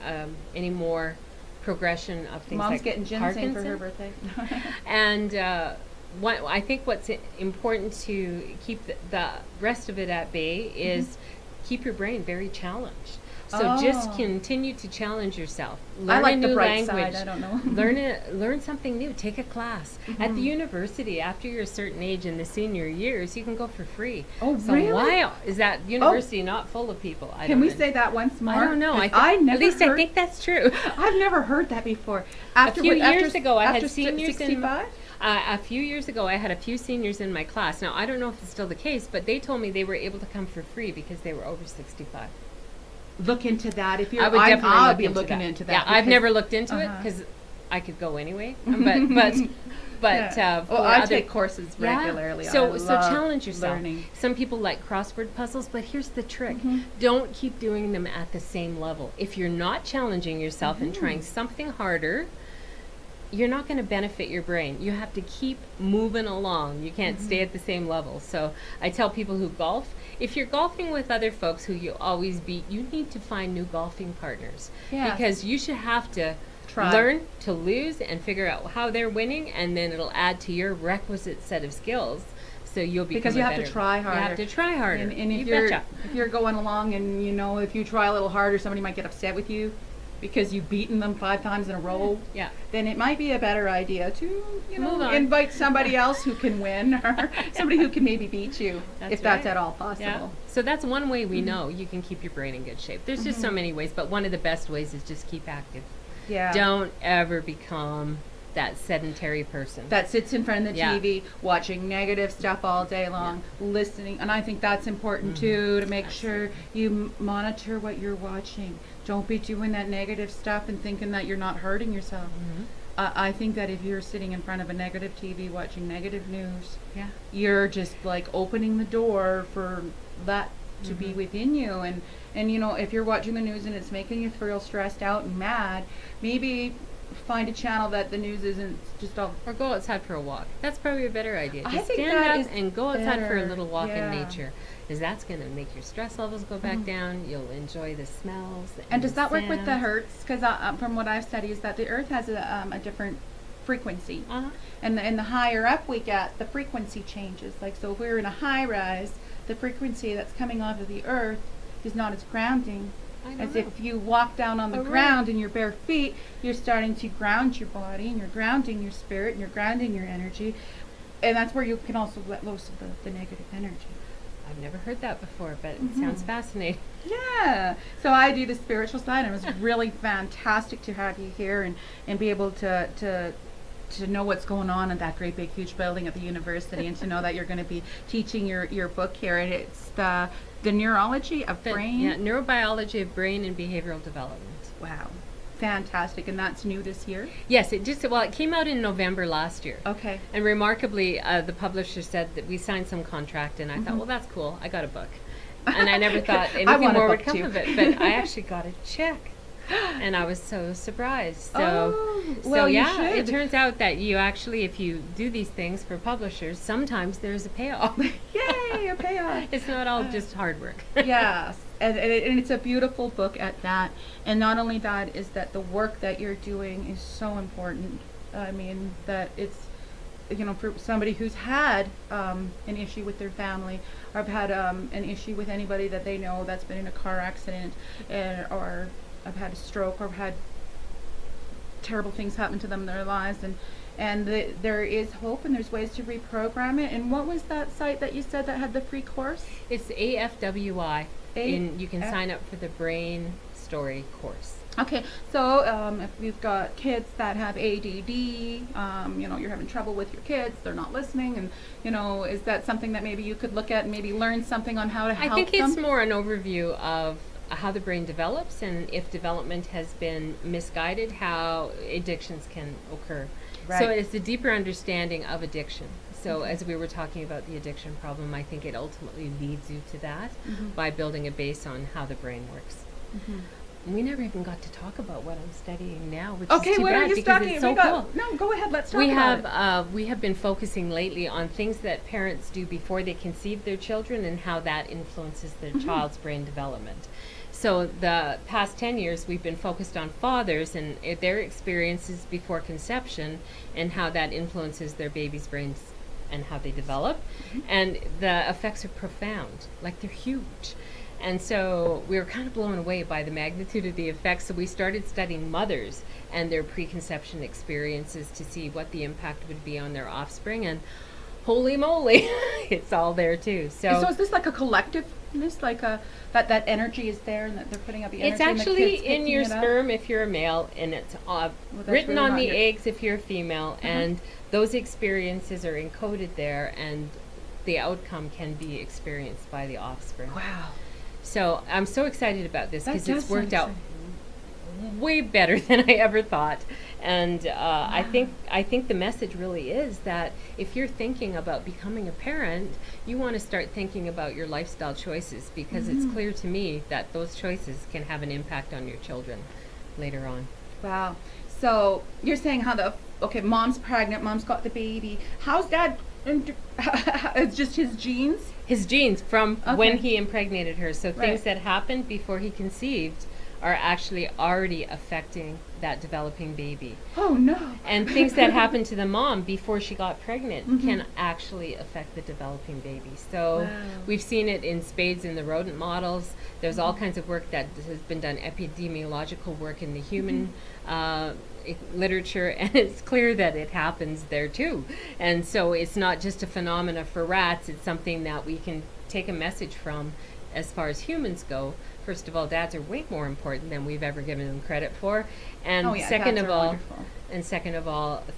any more progression of things Mom's like getting ginseng for her Parkinson. birthday. And I think what's important to keep the rest of it at bay is keep your brain very challenged. So just continue to challenge yourself. Learn I like a new the bright language. side. I don't know. Learn something new. Take a class at the university. After you're a certain age in the senior years, you can go for free. Oh, so really? why is that university not full of people? Can we say that once more? I don't know. 'Cause I never at least heard, I think that's true. I've never heard that before. A few years ago, I had after seniors in 65? a few years ago, I had a few seniors in my class. Now, I don't know if it's still the case, but they told me they were able to come for free because they were over 65. Look into that. If you're, I would definitely I'll look be into looking that. into that. Yeah, I've because- never looked into it Uh-huh. because I could go anyway. But Yeah. for Well, I other- take courses Yeah. regularly. So I so love challenge yourself. learning. Some people like crossword puzzles, but here's the trick: don't keep doing them at the same level. If you're not challenging yourself and trying something harder, you're not going to benefit your brain. You have to keep moving along. You can't stay at the same level. So I tell people who golf, if you're golfing with other folks who you always beat, you need to find new golfing partners. Yes. Because you should have to Try. learn to lose and figure out how they're winning, and then it'll add to your requisite set of skills. So you'll become Because you a have to better- try harder. You have to try harder. And if you betcha. if you're going along and if you try a little harder, somebody might get upset with you because you've beaten them 5 times in a row. Yeah. Then it might be a better idea to Move on. invite somebody else who can win or somebody who can maybe beat you if that's right. at all possible. Yeah. So that's one way we know you can keep your brain in good shape. There's just so many ways, but one of the best ways is just keep active. Yeah. Don't ever become that sedentary person. That sits in front of the Yeah. TV watching negative stuff all day long, listening. And I think that's important too, to make sure you monitor what you're watching. Don't be doing that negative stuff and thinking that you're not hurting yourself. I think that if you're sitting in front of a negative TV watching negative news, Yeah. you're just like opening the door for that to be within you. And if you're watching the news and it's making you feel stressed out and mad, maybe find a channel that the news isn't just all. Or go outside for a walk. That's probably a better idea. I Just think stand that up is and go outside for a better. little walk Yeah. in nature. Because that's going to make your stress levels go back down. You'll enjoy the smells. And does the that work with the sounds. hertz? Because from what I've studied is that the earth has a different frequency. Uh-huh. And the higher up we get, the frequency changes. Like, so if we're in a high rise, the frequency that's coming off of the earth is not as grounding I don't as know. if you walk down on the Oh, right. ground in your bare feet. You're starting to ground your body, and you're grounding your spirit, and you're grounding your energy. And that's where you can also let loose of the negative energy. I've never heard that before, but it sounds fascinating. Yeah. So I do the spiritual side, and it was really fantastic to have you here and be able to know what's going on in that great big huge building at the university, and to know that you're going to be teaching your book here. And it's the neurology of brain. Yeah, neurobiology of brain and behavioral development. Wow. Fantastic. And that's new this year? Yes, it came out in November last year. Okay. And remarkably, the publisher said that we signed some contract, and I thought, well, that's cool. I got a book. And I never thought I anything want a more would book come too. of it. But I actually got a check. And I was so surprised. So, well, you yeah, it should. turns out that you actually, if you do these things for publishers, sometimes there's a payoff. Yay, a payoff. It's not all just hard work. Yes, and it's a beautiful book at that. And not only that, is that the work that you're doing is so important. I mean, that it's, for somebody who's had an issue with their family, or have had an issue with anybody that they know that's been in a car accident, or have had a stroke, or had terrible things happen to them in their lives, and there is hope, and there's ways to reprogram it. And what was that site that you said that had the free course? It's AFWI, and you can sign up for the Brain Story course. Okay, so if you've got kids that have ADD, you're having trouble with your kids, they're not listening, and is that something that maybe you could look at and maybe learn something on how to help them? I think it's more an overview of how the brain develops, and if development has been misguided, how addictions can occur. Right. So it's a deeper understanding of addiction. So as we were talking about the addiction problem, I think it ultimately leads you to that by building a base on how the brain works. we never even got to talk about what I'm studying now, which Okay, is too what are bad you because studying? it's so We got, cool. no, go ahead. Let's talk We about have it. we have been focusing lately on things that parents do before they conceive their children and how that influences their child's brain development. So the past 10 years we've been focused on fathers and their experiences before conception and how that influences their baby's brains and how they develop. And the effects are profound, like they're huge. And so we were kind of blown away by the magnitude of the effects. So we started studying mothers and their preconception experiences to see what the impact would be on their offspring. And holy moly, it's all there too. So is this like a collectiveness, like that energy is there and that they're putting up the energy? It's and the actually kids in picking your it up? sperm if you're a male, and it's that's written really on not the your- eggs if you're a female, and those experiences are encoded there, and the outcome can be experienced by the offspring. Wow. So I'm so excited about this That because does it's worked sound out way better than I ever thought. And I think the message really is that if you're thinking about becoming a parent, you want to start thinking about your lifestyle choices because it's clear to me that those choices can have an impact on your children later on. Wow. So you're saying how mom's pregnant, mom's got the baby. How's dad? It's just his genes. His genes from when Okay. he impregnated her. So Right. things that happened before he conceived are actually already affecting that developing baby. Oh no. And things that happened to the mom before she got pregnant can actually affect the developing baby. So Wow. we've seen it in spades in the rodent models. There's all kinds of work that has been done, epidemiological work in the human literature, and it's clear that it happens there too. And so it's not just a phenomena for rats, it's something that we can take a message from as far as humans go. First of all, dads are way more important than we've ever given them credit for. And Oh, yeah, second dads of are all, wonderful.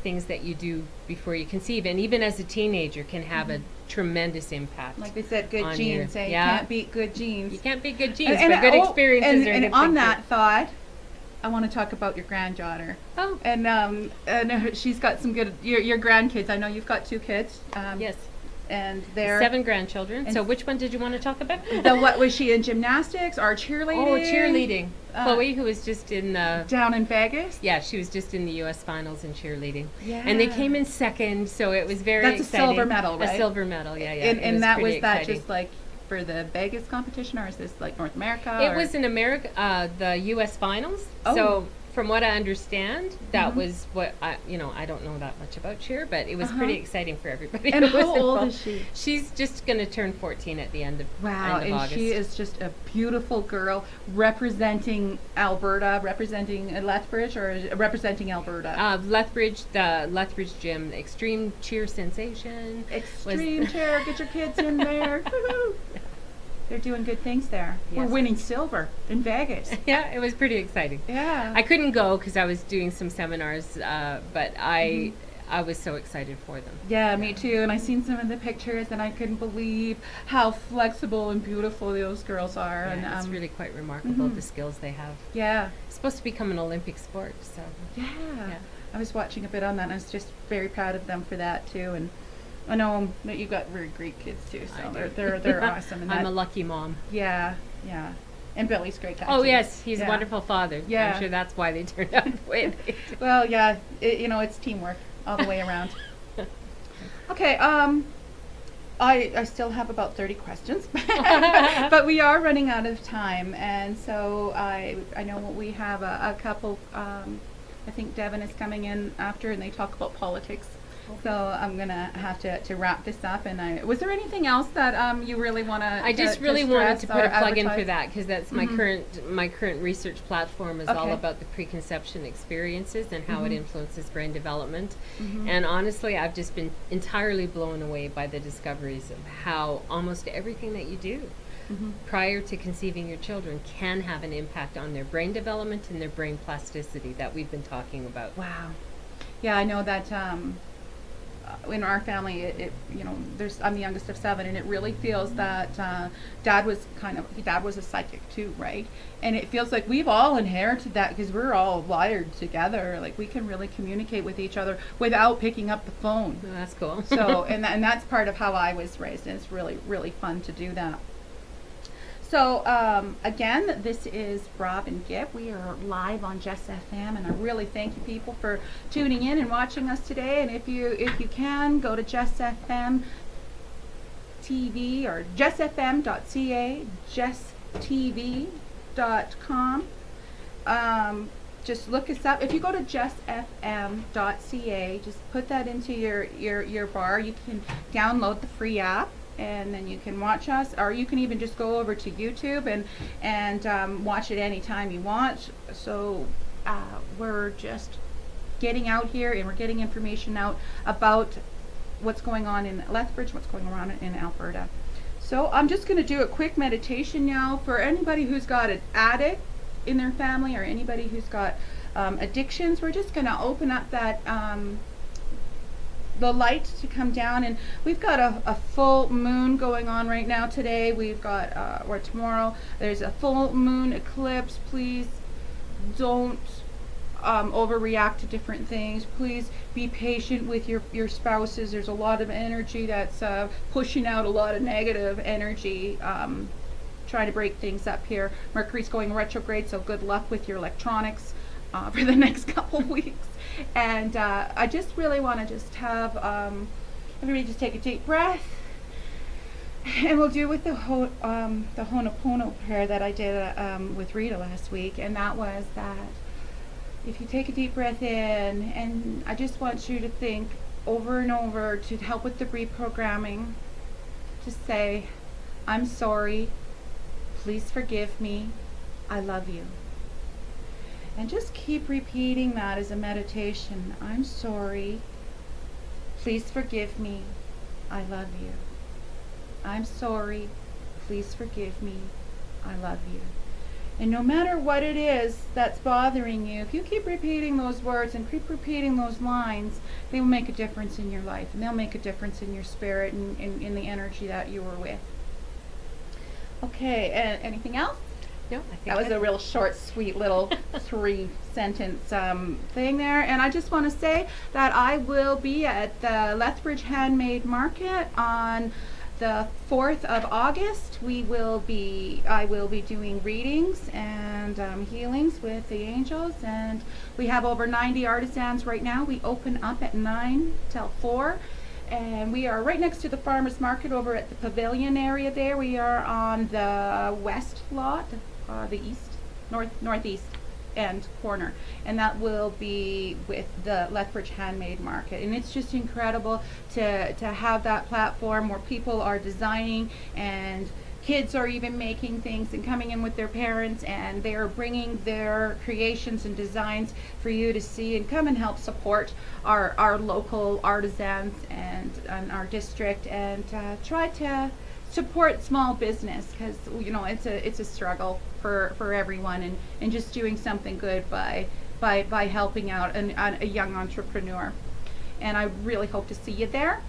things that you do before you conceive, and even as a teenager, can have a tremendous impact. Like they said, good on genes. your- You yeah. can't beat good genes. You can't be good genes, And- but good oh, experiences are a and good on thing, that too. thought, I want to talk about your granddaughter. Oh, And she's got some good. Your grandkids. I know you've got 2 kids. yes. And they're 7 grandchildren. and So which one did you want to talk about? what was she in gymnastics or cheerleading? Oh, cheerleading. Uh, Chloe, who was just in the... Down in Vegas. Yeah, she was just in the U.S. finals in cheerleading. Yeah. And they came in second, so it was very That's a exciting. silver medal, right? A silver medal, yeah. And, It and that was pretty that exciting. just like for the Vegas competition, or is this like North America? It or- was in America, the U.S. finals. Oh. So from what I understand, that was what I don't know that much about cheer, but it was pretty exciting for everybody. And who was how old involved. is she? She's just going to turn 14 at the end of Wow, end of and August. she is just a beautiful girl representing Alberta, representing Lethbridge, or representing Alberta. Lethbridge, the Lethbridge gym, extreme cheer sensation. Extreme cheer, get your kids in there. Woo-hoo. They're doing good things there. We're Yes. winning silver in Vegas. Yeah, it was pretty exciting. Yeah. I couldn't go because I was doing some seminars, but I was so excited for them. Yeah, me too. And I seen some of the pictures, and I couldn't believe how flexible and beautiful those girls are. Yeah, and it's really quite remarkable the skills they have. yeah, It's supposed to become an Olympic sport, so yeah, Yeah. I was watching a bit on that, and I was just very proud of them for that too. And I know that you got very great kids too, I so do. they're awesome. And I'm a that, lucky mom. yeah, yeah. And Billy's great guy. Oh too. yes, he's Yeah. a wonderful father. Yeah. I'm sure that's why they turned out the way they did. Well, yeah, it's teamwork all the way around. Okay, I still have about 30 questions, but we are running out of time, and so I know we have a couple. I think Devin is coming in after, and they talk about politics. So I'm gonna have to wrap this up. And was there anything else that you really want to? I just really wanted to put a plug in for advertise? that because that's my current research platform is all Okay. about the preconception experiences and how it influences brain development. Mm-hmm. And honestly, I've just been entirely blown away by the discoveries of how almost everything that you do prior to conceiving your children can have an impact on their brain development and their brain plasticity that we've been talking about. Wow. Yeah, I know that in our family, I'm the youngest of 7, and it really feels that Dad was a psychic too, right? And it feels like we've all inherited that because we're all wired together. Like we can really communicate with each other without picking up the phone. Oh, that's cool. So, and that's part of how I was raised, and it's really, really fun to do that. So again, this is Rob and Gib. We are live on Jess FM, and I really thank you people for tuning in and watching us today. And if you can, go to Jess FM TV or jessfm.ca, jesstv.com. Just look us up. If you go to jessfm.ca, just put that into your bar. You can download the free app, and then you can watch us, or you can even just go over to YouTube and watch it anytime you want. So we're just getting out here, and we're getting information out about what's going on in Lethbridge, what's going on in Alberta. So I'm just going to do a quick meditation now for anybody who's got an addict in their family, or anybody who's got addictions. We're just going to open up that the light to come down, and we've got a full moon going on right now today. We've got or tomorrow there's a full moon eclipse. Please don't overreact to different things. Please be patient with your spouses. There's a lot of energy that's pushing out a lot of negative energy, trying to break things up here. Mercury's going retrograde, so good luck with your electronics for the next couple weeks. And I just really want to just have everybody just take a deep breath, and we'll do with the Ho'oponopono prayer that I did with Rita last week. And that was that if you take a deep breath in, and I just want you to think over and over to help with the reprogramming, just say, I'm sorry, please forgive me, I love you. And just keep repeating that as a meditation. I'm sorry, please forgive me, I love you. I'm sorry, please forgive me, I love you. And no matter what it is that's bothering you, if you keep repeating those words and keep repeating those lines, they will make a difference in your life, and they'll make a difference in your spirit and in the energy that you were with. Okay, anything else? No, I think That was a real short, sweet little 3-sentence thing there. And I just want to say that I will be at the Lethbridge Handmade Market on the 4th of August. I will be doing readings and healings with the angels, and we have over 90 artisans right now. We open up at 9 till 4. And we are right next to the farmers market over at the pavilion area there. We are on the west lot, the northeast end corner, and that will be with the Lethbridge Handmade Market. And it's just incredible to have that platform where people are designing, and kids are even making things and coming in with their parents, and they're bringing their creations and designs for you to see, and come and help support our local artisans and our district, and try to support small business, because it's a struggle for everyone, and just doing something good by helping out a young entrepreneur. And I really hope to see you there.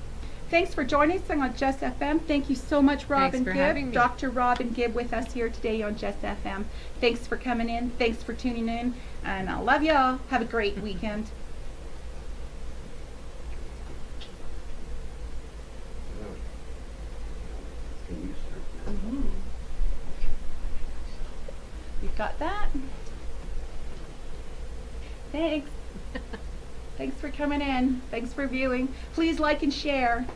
Thanks for joining us on Jess FM. Thank you so much, Rob and Gib. Dr. Rob and Gib with us here today on Jess FM. Thanks for coming in. Thanks for tuning in. And I love y'all. Have a great weekend. You've got that. Thanks. Thanks for coming in. Thanks for viewing. Please like and share.